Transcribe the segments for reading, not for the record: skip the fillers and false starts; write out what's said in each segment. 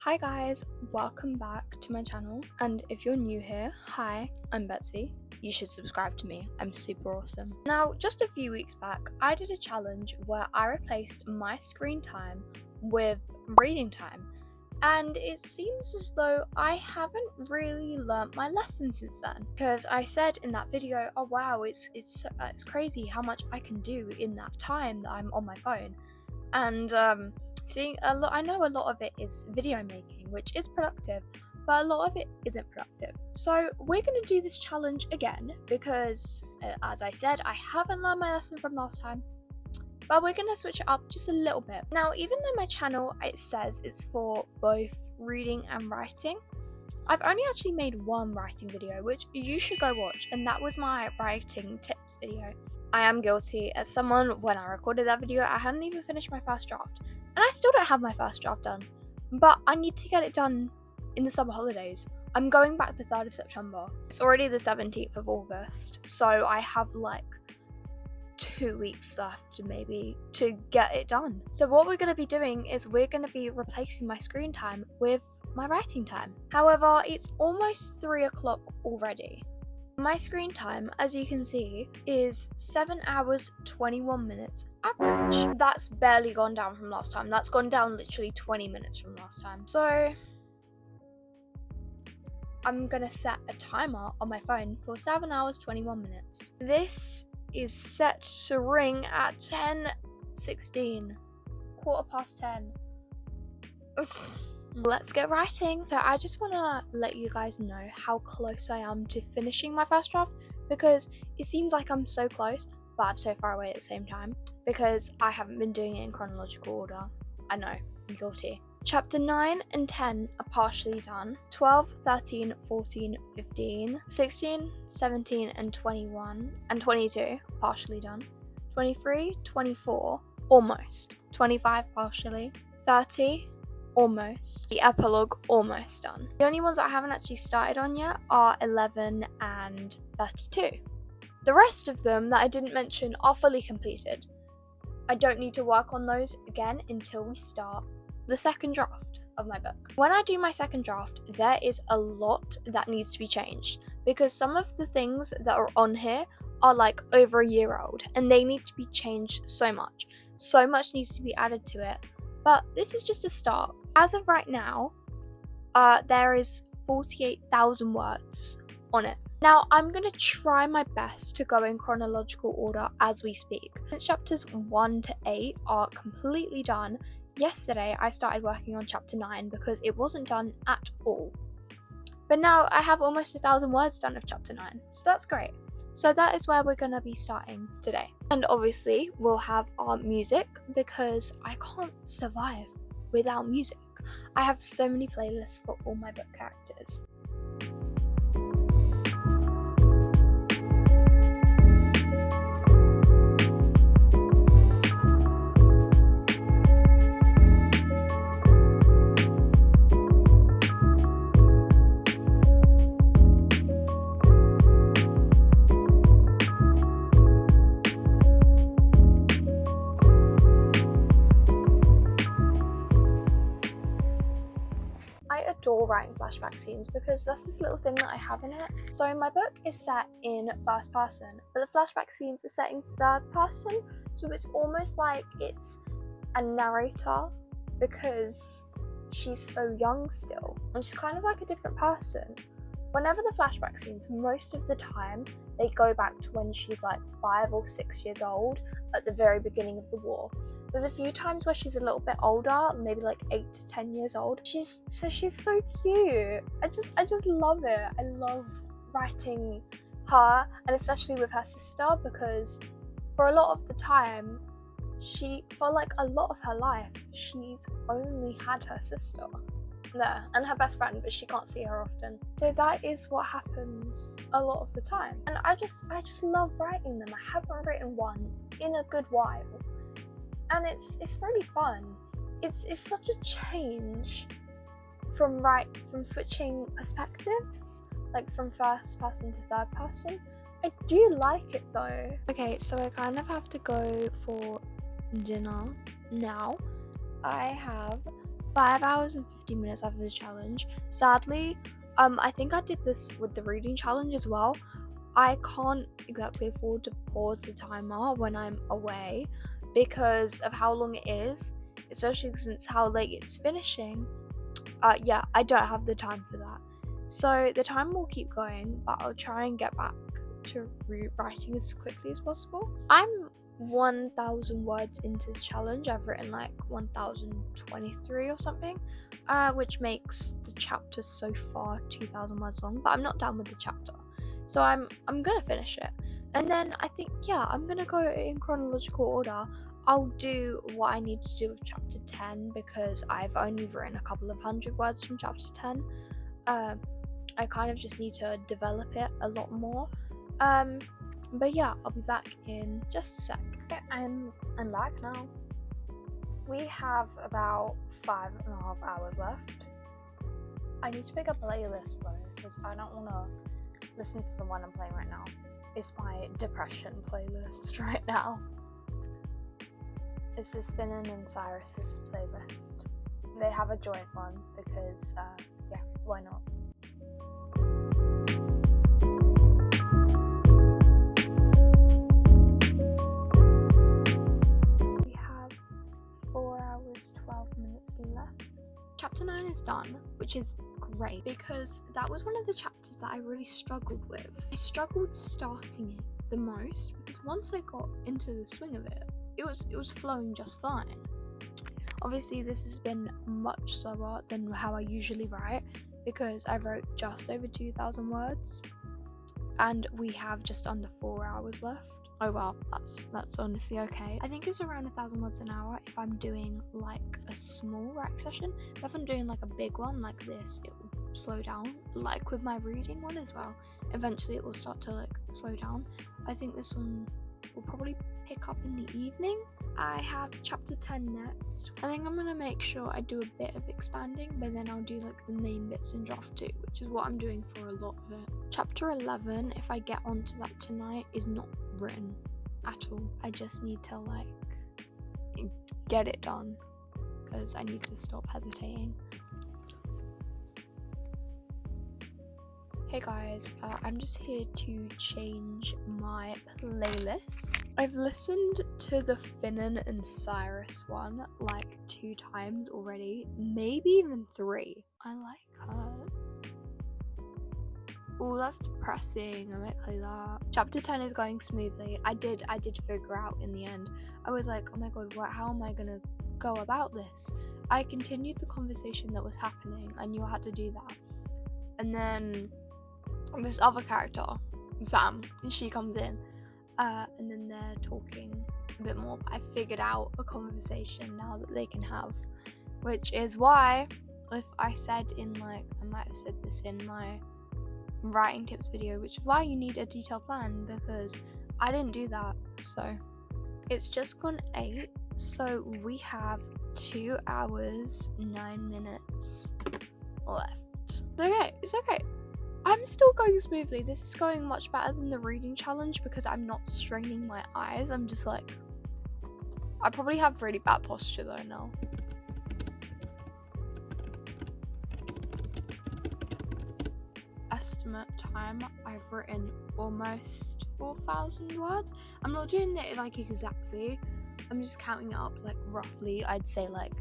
Hi guys, welcome back to my channel, and if you're new here, hi, I'm Betsy. You should subscribe to me, I'm super awesome. Now, just a few weeks back, I did a challenge where I replaced my screen time with reading time, and it seems as though I haven't really learnt my lesson since then, because I said in that video, oh wow, it's crazy how much I can do in that time that I'm on my phone. And seeing a lot, I know a lot of it is video making, which is productive, but a lot of it isn't productive. So we're going to do this challenge again because, as I said, I haven't learned my lesson from last time, but we're going to switch it up just a little bit. Now, even though my channel, it says it's for both reading and writing, I've only actually made one writing video, which you should go watch, and that was my writing tips video. I am guilty. As someone, when I recorded that video, I hadn't even finished my first draft, and I still don't have my first draft done, but I need to get it done in the summer holidays. I'm going back the 3rd of September. It's already the 17th of August, so I have like 2 weeks left maybe to get it done. So what we're going to be doing is we're going to be replacing my screen time with my writing time. However, it's almost 3 o'clock already. My screen time, as you can see, is 7 hours 21 minutes average. That's barely gone down from last time. That's gone down literally 20 minutes from last time. So I'm gonna set a timer on my phone for 7 hours 21 minutes. This is set to ring at 10:16, 10:15. Let's get writing. So I just want to let you guys know how close I am to finishing my first draft, because it seems like I'm so close, but I'm so far away at the same time because I haven't been doing it in chronological order. I know, I'm guilty. Chapter 9 and 10 are partially done. 12, 13, 14, 15, 16, 17 and 21 and 22 partially done. 23, 24 almost. 25 partially. 30 almost. The epilogue almost done. The only ones that I haven't actually started on yet are 11 and 32. The rest of them that I didn't mention are fully completed. I don't need to work on those again until we start the second draft of my book. When I do my second draft, there is a lot that needs to be changed, because some of the things that are on here are like over a year old and they need to be changed so much. So much needs to be added to it, but this is just a start. As of right now, there is 48,000 words on it. Now, I'm going to try my best to go in chronological order as we speak. Since chapters 1 to 8 are completely done, yesterday I started working on chapter 9 because it wasn't done at all. But now I have almost 1,000 words done of chapter 9, so that's great. So that is where we're going to be starting today. And obviously, we'll have our music because I can't survive without music. I have so many playlists for all my book characters. I adore writing flashback scenes because that's this little thing that I have in it. So my book is set in first person, but the flashback scenes are set in third person, so it's almost like it's a narrator because she's so young still, and she's kind of like a different person. Whenever the flashback scenes, most of the time, they go back to when she's like 5 or 6 years old at the very beginning of the war. There's a few times where she's a little bit older, maybe like 8 to 10 years old. She's so cute. I just love it. I love writing her, and especially with her sister, because for a lot of the time, for like a lot of her life, she's only had her sister there and her best friend, but she can't see her often. So that is what happens a lot of the time, and I just love writing them. I haven't written one in a good while, and it's really fun. It's such a change from switching perspectives, like from first person to third person. I do like it though. Okay, so I kind of have to go for dinner now. I have 5 hours and 15 minutes after the challenge. Sadly, I think I did this with the reading challenge as well. I can't exactly afford to pause the timer when I'm away because of how long it is, especially since how late it's finishing. Yeah, I don't have the time for that. So the time will keep going, but I'll try and get back to writing as quickly as possible. I'm 1,000 words into the challenge. I've written like 1,023 or something, which makes the chapter so far 2,000 words long. But I'm not done with the chapter, so I'm gonna finish it. And then I think, yeah, I'm gonna go in chronological order. I'll do what I need to do with chapter 10 because I've only written a couple of hundred words from chapter 10. I kind of just need to develop it a lot more. But yeah, I'll be back in just a sec. Okay, I'm back now. We have about 5.5 hours left. I need to pick up a playlist though because I don't want to listen to the one I'm playing right now. It's my depression playlist right now. This is Finan and Cyrus's playlist. They have a joint one because, yeah, why not? We have 4 hours, 12 minutes left. Chapter 9 is done, which is great because that was one of the chapters that I really struggled with. I struggled starting it the most because once I got into the swing of it, it was flowing just fine. Obviously, this has been much slower than how I usually write because I wrote just over 2,000 words and we have just under 4 hours left. Oh well, that's honestly okay. I think it's around 1,000 words an hour if I'm doing like a small writing session. But if I'm doing like a big one like this, it will slow down. Like with my reading one as well. Eventually it will start to like slow down. I think this one will probably pick up in the evening. I have chapter 10 next. I think I'm gonna make sure I do a bit of expanding, but then I'll do like the main bits in draft 2, which is what I'm doing for a lot of it. Chapter 11, if I get onto that tonight, is not written at all. I just need to like get it done because I need to stop hesitating. Hey guys, I'm just here to change my playlist. I've listened to the Finan and Cyrus one like 2 times already, maybe even 3. I like hers. Oh, that's depressing. I might play that. Chapter 10 is going smoothly. I did figure out in the end. I was like, oh my god, how am I gonna go about this? I continued the conversation that was happening. I knew I had to do that. And then this other character, Sam, she comes in, and then they're talking a bit more. I figured out a conversation now that they can have, which is why, if I said in like, I might have said this in my writing tips video, which is why you need a detailed plan because I didn't do that. So it's just gone 8, so we have 2 hours 9 minutes left. It's okay. I'm still going smoothly. This is going much better than the reading challenge because I'm not straining my eyes. I'm just like, I probably have really bad posture though now. Estimate time, I've written almost 4,000 words. I'm not doing it like exactly. I'm just counting it up like roughly. I'd say like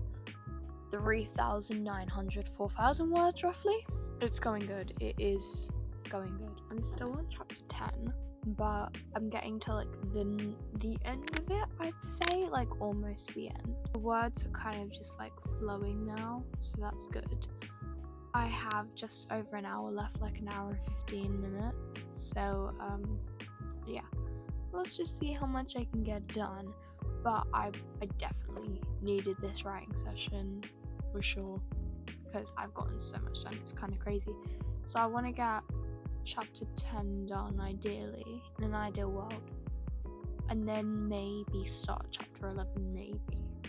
3,900, 4,000 words roughly. It's going good. It is going good. I'm still on chapter 10, but I'm getting to like the end of it, I'd say, like almost the end. The words are kind of just like flowing now, so that's good. I have just over an hour left, like an hour and 15 minutes. So yeah, let's just see how much I can get done. But I definitely needed this writing session for sure because I've gotten so much done. It's kind of crazy. So I want to get chapter 10 done ideally in an ideal world, and then maybe start chapter 11 maybe.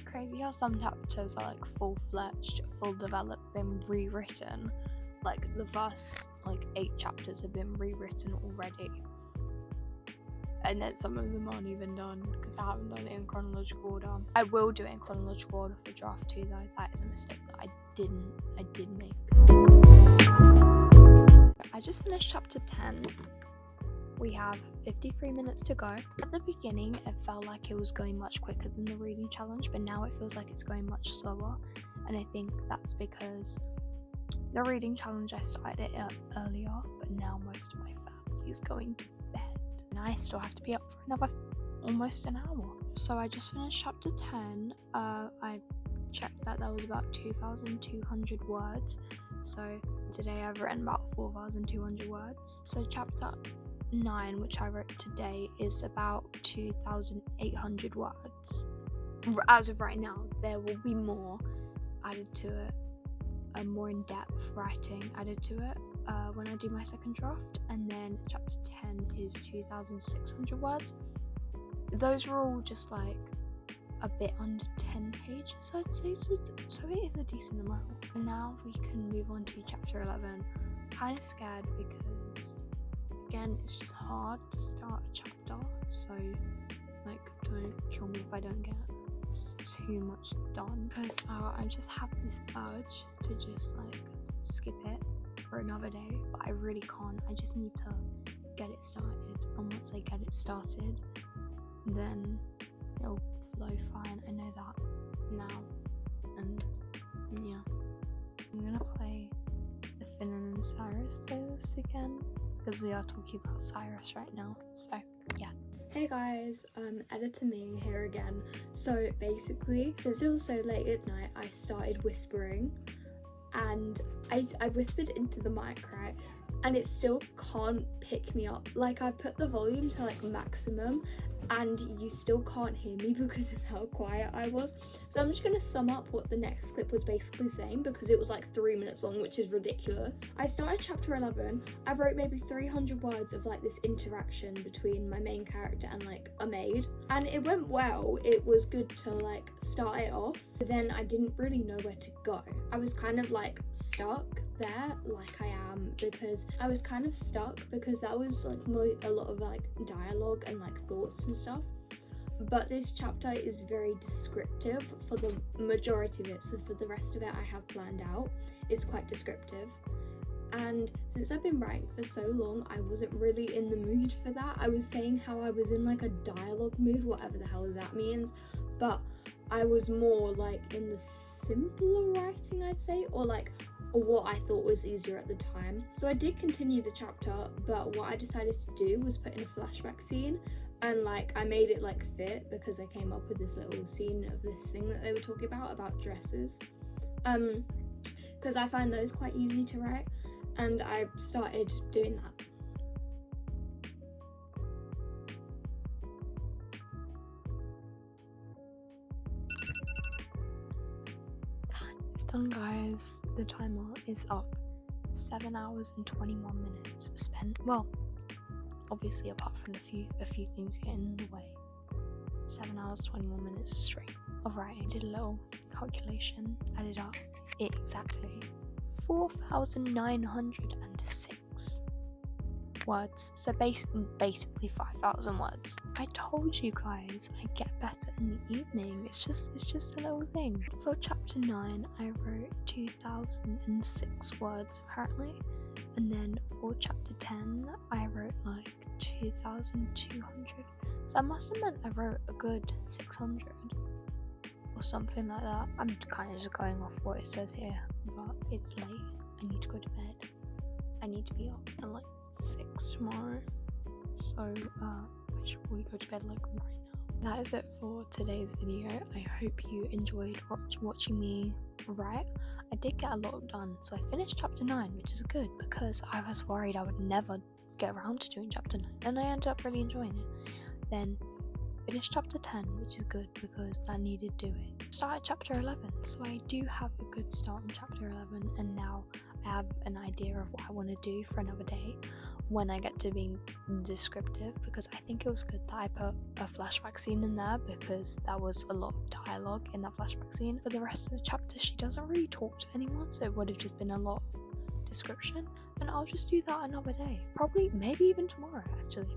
Crazy how some chapters are like full-fledged, full developed, been rewritten. Like the first like 8 chapters have been rewritten already. and then some of them aren't even done because I haven't done it in chronological order. I will do it in chronological order for draft 2 though. That is a mistake that I did make. I just finished chapter 10. We have 53 minutes to go. At the beginning, it felt like it was going much quicker than the reading challenge, but now it feels like it's going much slower. And I think that's because the reading challenge, I started it earlier, but now most of my family is going to bed. And I still have to be up for another almost an hour. So I just finished chapter 10. I checked that was about 2,200 words. So today I've written about 4,200 words. So chapter 9, which I wrote today, is about 2,800 words. As of right now, there will be more added to it, more in-depth writing added to it when I do my second draft. And then chapter 10 is 2,600 words. Those are all just like a bit under 10 pages, I'd say, so it is a decent amount. And now we can move on to chapter 11. Kind of scared because, again, it's just hard to start a chapter, so like don't kill me if I don't get too much done, because I just have this urge to just like skip it for another day, but I really can't. I just need to get it started, and once I get it started, then it'll flow fine. I know that now. And yeah, I'm gonna play the Finn and Cyrus playlist again because we are talking about Cyrus right now, so yeah. Hey guys, Editor Me here again. So basically, since it was so late at night, I started whispering, and I whispered into the mic, right? And it still can't pick me up. Like, I put the volume to like maximum and you still can't hear me because of how quiet I was. So I'm just gonna sum up what the next clip was basically saying, because it was like 3 minutes long, which is ridiculous. I started chapter 11. I wrote maybe 300 words of like this interaction between my main character and like a maid, and it went well. It was good to like start it off, but then I didn't really know where to go. I was kind of like stuck there, like I am, because I was kind of stuck because that was like a lot of like dialogue and like thoughts and stuff, but this chapter is very descriptive for the majority of it, so for the rest of it I have planned out. It's quite descriptive, and since I've been writing for so long, I wasn't really in the mood for that. I was saying how I was in like a dialogue mood, whatever the hell that means, but I was more like in the simpler writing, I'd say, or what I thought was easier at the time. So I did continue the chapter, but what I decided to do was put in a flashback scene, and like I made it like fit, because I came up with this little scene of this thing that they were talking about dresses, because I find those quite easy to write, and I started doing that. It's done, guys. The timer is up. 7 hours and 21 minutes spent. Well, obviously apart from a few things getting in the way. 7 hours 21 minutes straight of writing. Did a little calculation, added up it exactly 4,906 words. So basically 5,000 words. I told you guys I get better in the evening. It's just a little thing. For chapter 9, I wrote 2,006 words apparently, and then for chapter 10, I wrote like 2,200. So I must have meant I wrote a good 600 or something like that. I'm kind of just going off what it says here, but it's late. I need to go to bed. I need to be up at like 6 tomorrow, so I should probably go to bed like right now. That is it for today's video. I hope you enjoyed watching me write. I did get a lot done, so I finished chapter 9, which is good because I was worried I would never get around to doing chapter 9, and I ended up really enjoying it. Then finished chapter 10, which is good because that needed doing. Started chapter 11, so I do have a good start on chapter 11, and now I have an idea of what I want to do for another day when I get to being descriptive, because I think it was good that I put a flashback scene in there, because that was a lot of dialogue in that flashback scene. For the rest of the chapter, she doesn't really talk to anyone, so it would have just been a lot of description, and I'll just do that another day, probably maybe even tomorrow actually.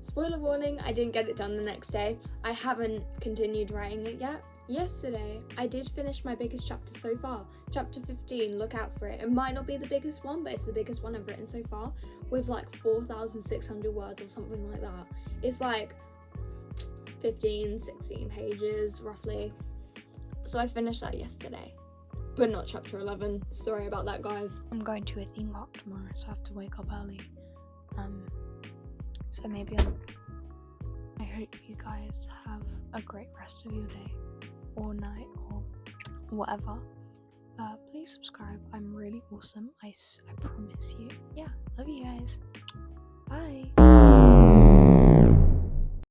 Spoiler warning, I didn't get it done the next day. I haven't continued writing it yet. Yesterday, I did finish my biggest chapter so far. Chapter 15, look out for it. It might not be the biggest one, but it's the biggest one I've written so far, with like 4,600 words or something like that. It's like 15, 16 pages, roughly. So I finished that yesterday, but not chapter 11. Sorry about that, guys. I'm going to a theme park tomorrow, so I have to wake up early. So maybe I hope you guys have a great rest of your day or night or whatever. Please subscribe. I'm really awesome. I promise you. Yeah, love you guys. Bye.